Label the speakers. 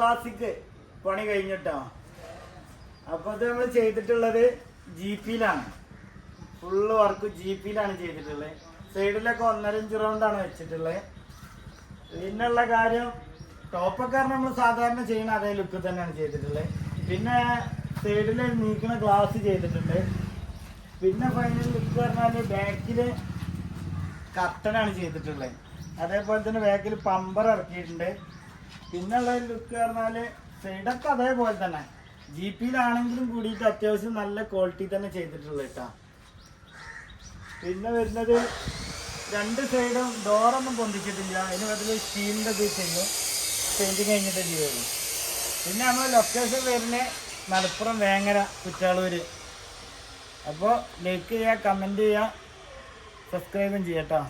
Speaker 1: Classic പണി കഴിഞ്ഞിട്ടോ. അപ്പോൾ ഇത് നമ്മൾ ചെയ്തിട്ടുള്ളത് GP-യിലാണ്. ഫുള്ള് വർക്ക് GP-യിലാണ് ചെയ്തിട്ടുള്ളത്. സൈഡിലൊക്കെ 1.5 ഇഞ്ച് റൗണ്ടാണ് വെച്ചിട്ടുള്ളത്. പിന്നുള്ള കാര്യം ടോപ്പൊക്കെ നമ്മൾ സാധാരണ ചെയ്യുന്ന അതേ ലുക്ക് തന്നെയാണ് ചെയ്തിട്ടുള്ളത്. പിന്നെ സൈഡിൽ നീക്കുന്ന ഗ്ലാസ് ചെയ്തിട്ടുണ്ട്. പിന്നെ ഫൈനൽ ലുക്ക് പറഞ്ഞാൽ ബാക്കിൽ കർട്ടനാണ് ചെയ്തിട്ടുള്ളത്. അതേപോലെ തന്നെ ബാക്കിൽ പമ്പർ ഇറക്കിയിട്ടുണ്ട്. പിന്നുള്ള ലുക്ക് പറഞ്ഞാൽ സൈഡൊക്കെ അതേപോലെ തന്നെ GP-യിലാണെങ്കിലും കൂടിയിട്ട് അത്യാവശ്യം നല്ല ക്വാളിറ്റി തന്നെ ചെയ്തിട്ടുള്ളത് കേട്ടോ. പിന്നെ വരുന്നത് 2 സൈഡും ഡോറൊന്നും പൊന്തിച്ചിട്ടില്ല. അതിന് ബദൽ സ്റ്റീലിൻ്റെ ഇത് ചെയ്യും, പെയിൻറ്റിങ് കഴിഞ്ഞിട്ട് ചെയ്യുള്ളൂ. പിന്നെ നമ്മൾ ലൊക്കേഷൻ വരുന്നത് മലപ്പുറം വേങ്ങര കുറ്റാളൂർ. അപ്പോൾ ലൈക്ക് ചെയ്യുക, കമൻറ്റ് ചെയ്യുക, സബ്സ്ക്രൈബും ചെയ്യാം കേട്ടോ.